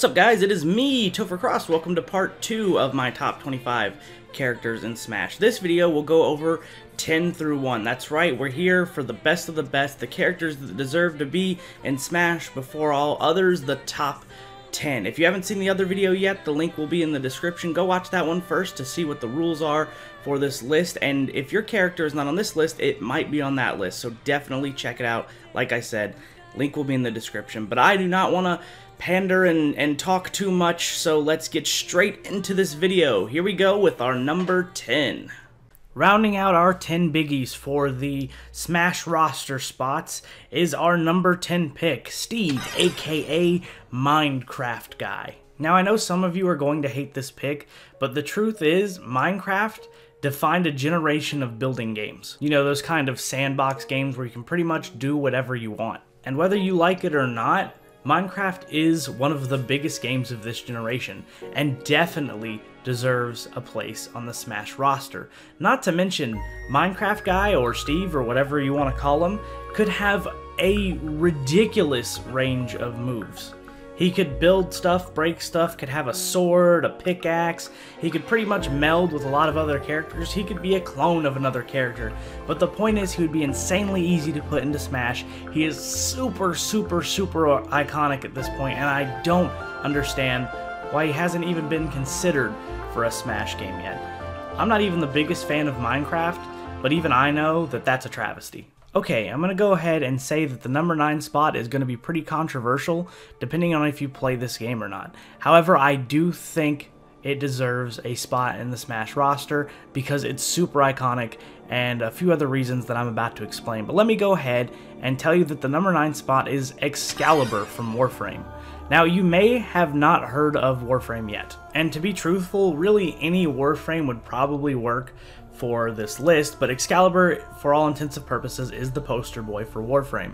What's up, guys? It is me, Topher Crost. Welcome to part 2 of my top 25 characters in Smash. This video will go over 10 through 1. That's right, we're here for the best of the best, the characters that deserve to be in Smash before all others, the top 10. If you haven't seen the other video yet, the link will be in the description. Go watch that one first to see what the rules are for this list, and if your character is not on this list, it might be on that list, so definitely check it out. Like I said, link will be in the description, but I do not want to pander and talk too much, so let's get straight into this video. Here we go with our number 10. Rounding out our 10 biggies for the Smash roster spots is our number 10 pick, Steve, aka Minecraft Guy. Now I know some of you are going to hate this pick, but the truth is Minecraft defined a generation of building games. You know, those kind of sandbox games where you can pretty much do whatever you want. And whether you like it or not, Minecraft is one of the biggest games of this generation, and definitely deserves a place on the Smash roster. Not to mention, Minecraft Guy, or Steve, or whatever you want to call him, could have a ridiculous range of moves. He could build stuff, break stuff, could have a sword, a pickaxe, he could pretty much meld with a lot of other characters, he could be a clone of another character. But the point is, he would be insanely easy to put into Smash. He is super iconic at this point, and I don't understand why he hasn't even been considered for a Smash game yet. I'm not even the biggest fan of Minecraft, but even I know that that's a travesty. Okay, I'm going to go ahead and say that the number 9 spot is going to be pretty controversial, depending on if you play this game or not. However, I do think it deserves a spot in the Smash roster because it's super iconic and a few other reasons that I'm about to explain. But let me go ahead and tell you that the number 9 spot is Excalibur from Warframe. Now, you may have not heard of Warframe yet, and to be truthful, really any Warframe would probably work for this list, but Excalibur, for all intents and purposes, is the poster boy for Warframe.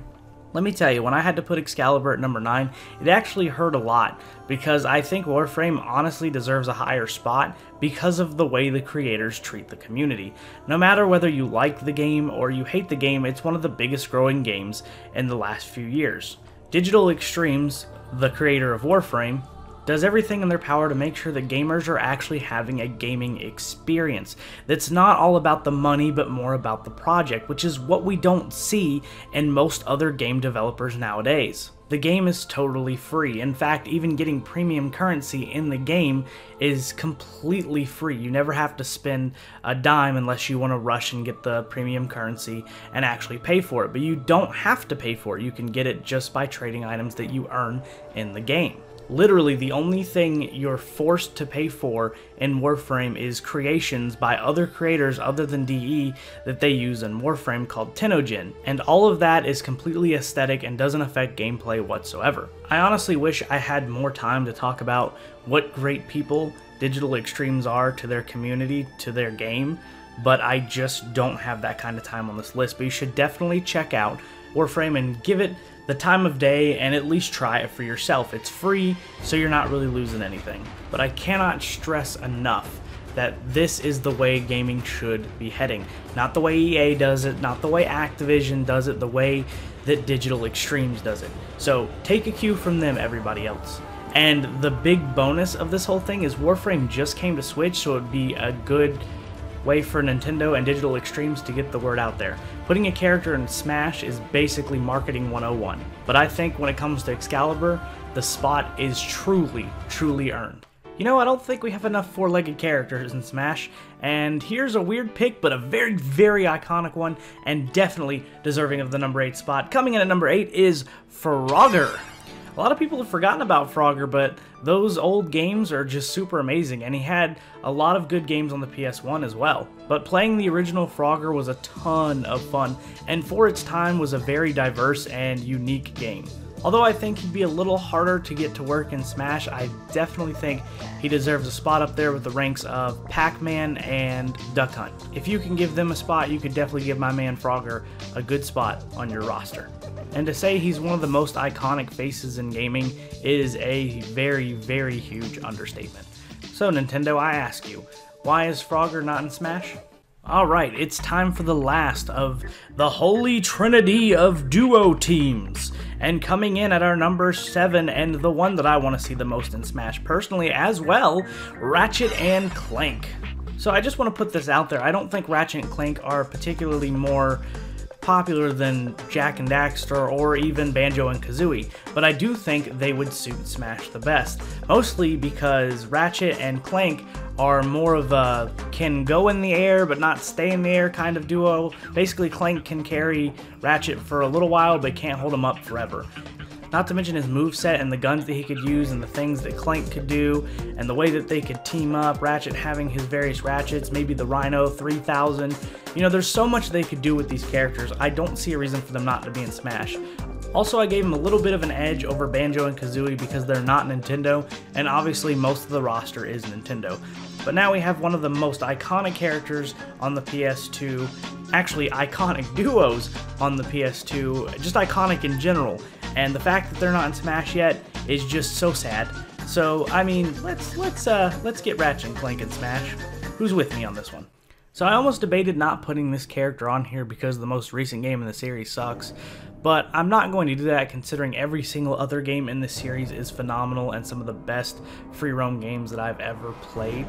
Let me tell you, when I had to put Excalibur at number 9, it actually hurt a lot, because I think Warframe honestly deserves a higher spot because of the way the creators treat the community. No matter whether you like the game or you hate the game, it's one of the biggest growing games in the last few years. Digital Extremes, the creator of Warframe, does everything in their power to make sure that gamers are actually having a gaming experience that's not all about the money but more about the project, which is what we don't see in most other game developers nowadays. The game is totally free. In fact, even getting premium currency in the game is completely free. You never have to spend a dime unless you want to rush and get the premium currency and actually pay for it. But you don't have to pay for it. You can get it just by trading items that you earn in the game. Literally, the only thing you're forced to pay for in Warframe is creations by other creators other than DE that they use in Warframe called Tenogen, and all of that is completely aesthetic and doesn't affect gameplay whatsoever. I honestly wish I had more time to talk about what great people Digital Extremes are to their community, to their game, but I just don't have that kind of time on this list. But you should definitely check out Warframe and give it the time of day and at least try it for yourself. It's free, so you're not really losing anything. But I cannot stress enough that this is the way gaming should be heading. Not the way EA does it, not the way Activision does it, the way that Digital Extremes does it. So take a cue from them, everybody else. And the big bonus of this whole thing is Warframe just came to Switch, so it would be a good way for Nintendo and Digital Extremes to get the word out there. Putting a character in Smash is basically marketing 101, but I think when it comes to Excalibur, the spot is truly earned. You know, I don't think we have enough four-legged characters in Smash, and here's a weird pick, but a very iconic one, and definitely deserving of the number 8 spot. Coming in at number 8 is Frogger. A lot of people have forgotten about Frogger, but those old games are just super amazing, and he had a lot of good games on the PS1 as well. But playing the original Frogger was a ton of fun, and for its time was a very diverse and unique game. Although I think he'd be a little harder to get to work in Smash, I definitely think he deserves a spot up there with the ranks of Pac-Man and Duck Hunt. If you can give them a spot, you could definitely give my man Frogger a good spot on your roster. And to say he's one of the most iconic faces in gaming is a very huge understatement. So Nintendo, I ask you, why is Frogger not in Smash? Alright, it's time for the last of the holy trinity of duo teams. And coming in at our number 7, and the one that I want to see the most in Smash personally as well, Ratchet and Clank. So I just want to put this out there, I don't think Ratchet and Clank are particularly more popular than Jak and Daxter or even Banjo and Kazooie, but I do think they would suit Smash the best, mostly because Ratchet and Clank are more of a can go in the air but not stay in the air kind of duo. Basically, Clank can carry Ratchet for a little while but can't hold him up forever. Not to mention his moveset and the guns that he could use and the things that Clank could do and the way that they could team up, Ratchet having his various Ratchets, maybe the Rhino 3000. You know, there's so much they could do with these characters. I don't see a reason for them not to be in Smash. Also, I gave him a little bit of an edge over Banjo and Kazooie because they're not Nintendo, and obviously most of the roster is Nintendo. But now we have one of the most iconic characters on the PS2, actually iconic duos on the PS2, just iconic in general. And the fact that they're not in Smash yet is just so sad. So, I mean, let's get Ratchet and Clank in Smash. Who's with me on this one? So I almost debated not putting this character on here because the most recent game in the series sucks, but I'm not going to do that considering every single other game in this series is phenomenal and some of the best free roam games that I've ever played.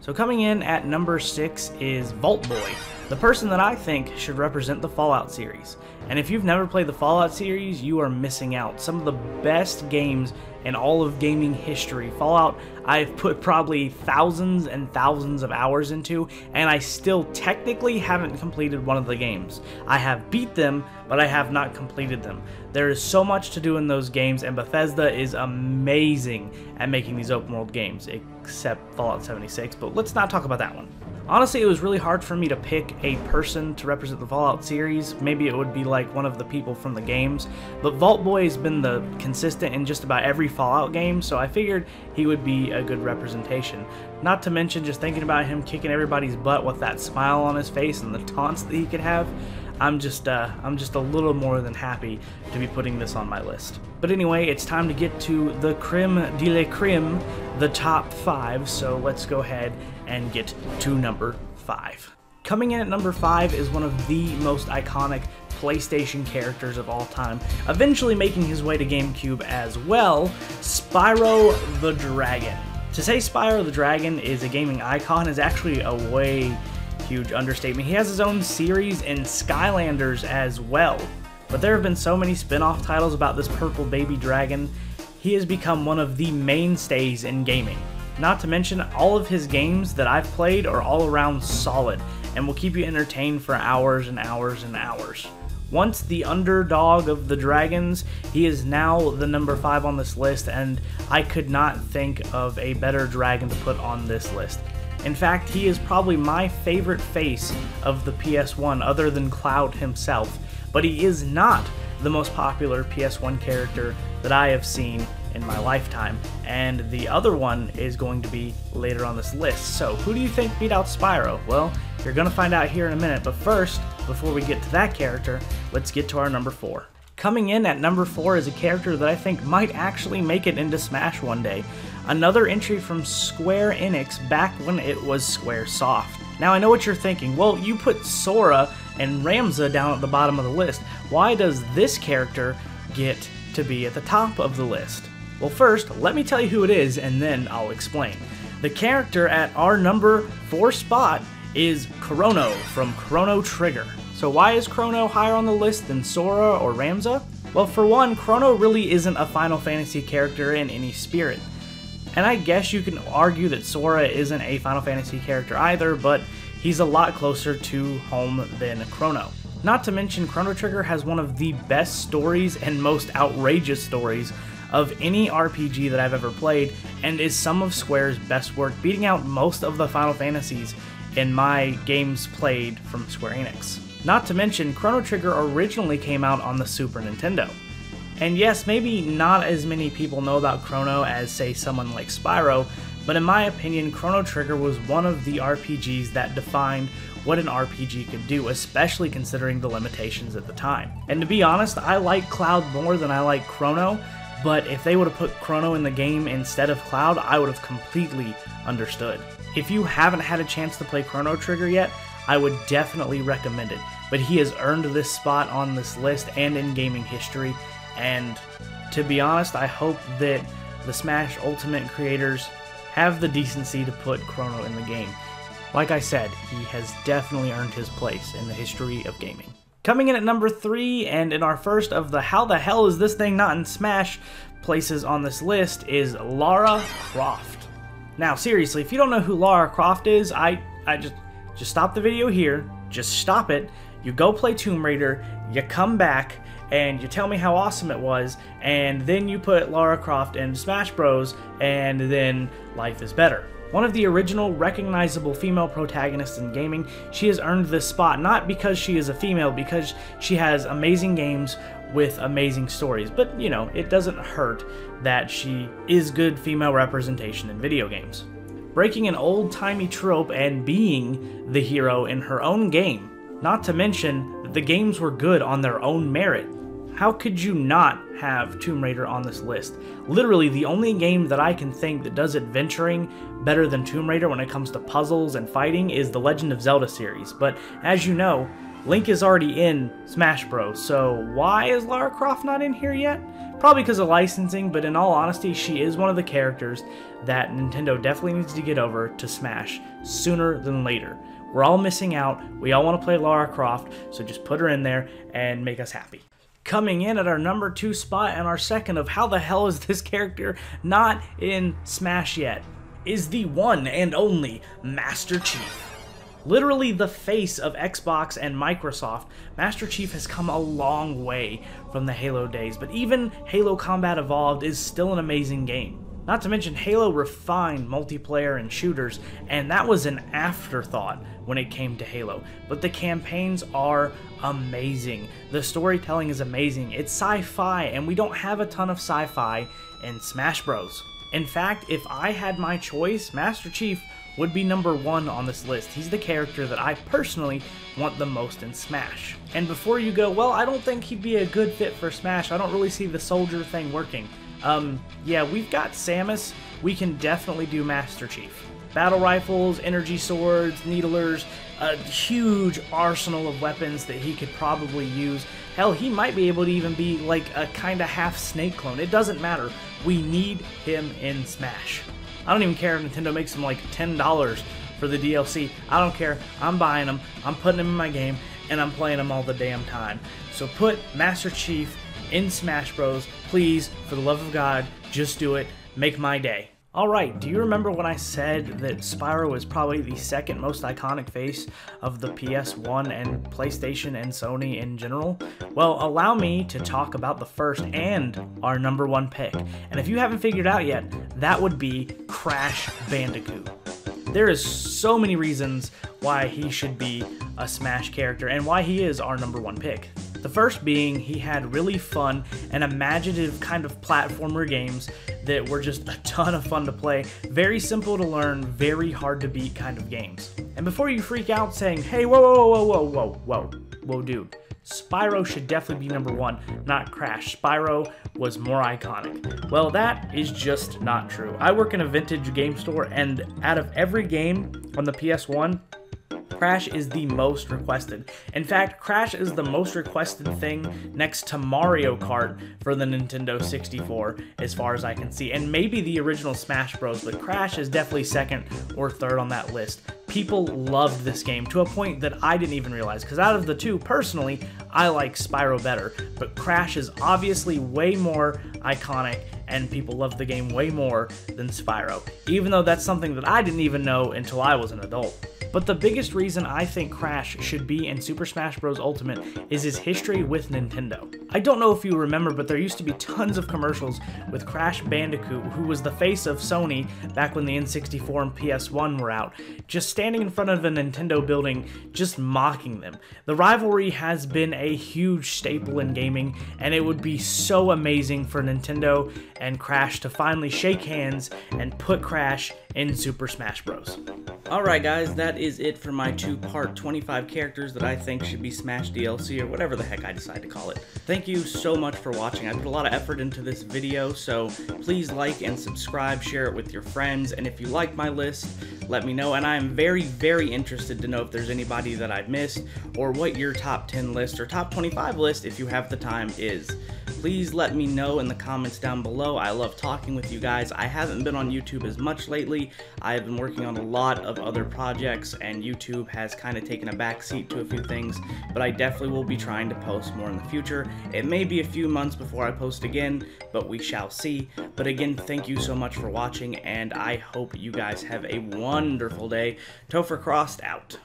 So coming in at number 6 is Vault Boy, the person that I think should represent the Fallout series. And if you've never played the Fallout series, you are missing out. Some of the best games in all of gaming history. Fallout, I've put probably thousands and thousands of hours into, and I still technically haven't completed one of the games. I have beat them, but I have not completed them. There is so much to do in those games, and Bethesda is amazing at making these open world games, except Fallout 76, but let's not talk about that one. Honestly, it was really hard for me to pick a person to represent the Fallout series. Maybe it would be like one of the people from the games, but Vault Boy has been the consistent in just about every Fallout game, so I figured he would be a good representation. Not to mention, just thinking about him kicking everybody's butt with that smile on his face and the taunts that he could have, I'm just a little more than happy to be putting this on my list. But anyway, it's time to get to the creme de la creme, the top 5, so let's go ahead and get to number 5. Coming in at number 5 is one of the most iconic PlayStation characters of all time, eventually making his way to GameCube as well, Spyro the Dragon. To say Spyro the Dragon is a gaming icon is actually a way huge understatement. He has his own series in Skylanders as well, but there have been so many spin-off titles about this purple baby dragon. He has become one of the mainstays in gaming. Not to mention, all of his games that I've played are all around solid and will keep you entertained for hours and hours and hours. Once the underdog of the dragons, he is now the number 5 on this list, and I could not think of a better dragon to put on this list. In fact, he is probably my favorite face of the PS1 other than Cloud himself, but he is not the most popular PS1 character that I have seen in my lifetime, and the other one is going to be later on this list. So who do you think beat out Spyro? Well, you're going to find out here in a minute, but first, before we get to that character, let's get to our number 4. Coming in at number 4 is a character that I think might actually make it into Smash one day. Another entry from Square Enix back when it was Squaresoft. Now I know what you're thinking, well, you put Sora and Ramza down at the bottom of the list. Why does this character get to be at the top of the list? Well, first, let me tell you who it is, and then I'll explain. The character at our number 4 spot is Crono from Chrono Trigger. So why is Crono higher on the list than Sora or Ramza? Well, for one, Crono really isn't a Final Fantasy character in any spirit. And I guess you can argue that Sora isn't a Final Fantasy character either, but he's a lot closer to home than Crono. Not to mention, Chrono Trigger has one of the best stories and most outrageous stories of any RPG that I've ever played, and is some of Square's best work, beating out most of the Final Fantasies in my games played from Square Enix. Not to mention, Chrono Trigger originally came out on the Super Nintendo. And yes, maybe not as many people know about Crono as, say, someone like Spyro, but in my opinion, Chrono Trigger was one of the RPGs that defined what an RPG could do, especially considering the limitations at the time. And to be honest, I like Cloud more than I like Crono, but if they would have put Crono in the game instead of Cloud, I would have completely understood. If you haven't had a chance to play Chrono Trigger yet, I would definitely recommend it, but he has earned this spot on this list and in gaming history, and to be honest, I hope that the Smash Ultimate creators have the decency to put Crono in the game. Like I said, he has definitely earned his place in the history of gaming. Coming in at number 3, and in our first of the how the hell is this thing not in Smash places on this list, is Lara Croft. Now seriously, if you don't know who Lara Croft is, I just stop the video here, just stop it, you go play Tomb Raider, you come back, and you tell me how awesome it was, and then you put Lara Croft in Smash Bros, and then life is better. One of the original recognizable female protagonists in gaming, she has earned this spot not because she is a female, because she has amazing games with amazing stories, but you know, it doesn't hurt that she is good female representation in video games. Breaking an old-timey trope and being the hero in her own game, not to mention that the games were good on their own merit. How could you not have Tomb Raider on this list? Literally, the only game that I can think that does adventuring better than Tomb Raider when it comes to puzzles and fighting is the Legend of Zelda series. But as you know, Link is already in Smash Bros, so why is Lara Croft not in here yet? Probably because of licensing, but in all honesty, she is one of the characters that Nintendo definitely needs to get over to Smash sooner than later. We're all missing out, we all want to play Lara Croft, so just put her in there and make us happy. Coming in at our number 2 spot and our second of how the hell is this character not in Smash yet, is the one and only Master Chief. Literally the face of Xbox and Microsoft, Master Chief has come a long way from the Halo days, but even Halo Combat Evolved is still an amazing game. Not to mention Halo refined multiplayer and shooters, and that was an afterthought when it came to Halo. But the campaigns are amazing. The storytelling is amazing. It's sci-fi, and we don't have a ton of sci-fi in Smash Bros. In fact, if I had my choice, Master Chief would be number 1 on this list. He's the character that I personally want the most in Smash. And before you go, well, I don't think he'd be a good fit for Smash. I don't really see the soldier thing working. Yeah, we've got Samus. We can definitely do Master Chief. Battle rifles, energy swords, needlers, a huge arsenal of weapons that he could probably use. Hell, he might be able to even be like a kind of half Snake clone. It doesn't matter. We need him in Smash. I don't even care if Nintendo makes him like $10 for the DLC. I don't care. I'm buying him. I'm putting him in my game, and I'm playing him all the damn time. So put Master Chief in Smash Bros. Please, for the love of God, just do it. Make my day. Alright, do you remember when I said that Spyro is probably the second most iconic face of the PS1 and PlayStation and Sony in general? Well, allow me to talk about the first and our number 1 pick. And if you haven't figured out yet, that would be Crash Bandicoot. There is so many reasons why he should be a Smash character and why he is our number 1 pick. The first being he had really fun and imaginative kind of platformer games that were just a ton of fun to play, very simple to learn, very hard to beat kind of games. And before you freak out saying, hey, whoa, dude, Spyro should definitely be number 1, not Crash. Spyro was more iconic. Well, that is just not true. I work in a vintage game store, and out of every game on the PS1, Crash is the most requested. In fact, Crash is the most requested thing next to Mario Kart for the Nintendo 64, as far as I can see. And maybe the original Smash Bros, but Crash is definitely second or third on that list. People loved this game to a point that I didn't even realize, because out of the two, personally, I like Spyro better, but Crash is obviously way more iconic, and people love the game way more than Spyro, even though that's something that I didn't even know until I was an adult. But the biggest reason I think Crash should be in Super Smash Bros. Ultimate is his history with Nintendo. I don't know if you remember, but there used to be tons of commercials with Crash Bandicoot, who was the face of Sony back when the N64 and PS1 were out, just standing in front of a Nintendo building, just mocking them. The rivalry has been a huge staple in gaming, and it would be so amazing for Nintendo and Crash to finally shake hands and put Crash in Super Smash Bros. Alright guys, that is it for my 2-part 25 characters that I think should be Smash DLC, or whatever the heck I decide to call it. Thank you so much for watching. I put a lot of effort into this video, so please like and subscribe, share it with your friends, and if you like my list, let me know. And I am very, very interested to know if there's anybody that I've missed, or what your top 10 list or top 25 list, if you have the time, is. please let me know in the comments down below. I love talking with you guys. I haven't been on YouTube as much lately. I have been working on a lot of other projects, and YouTube has kind of taken a backseat to a few things, but I definitely will be trying to post more in the future. It may be a few months before I post again, but we shall see. But again, thank you so much for watching, and I hope you guys have a wonderful day. Topher Crost out.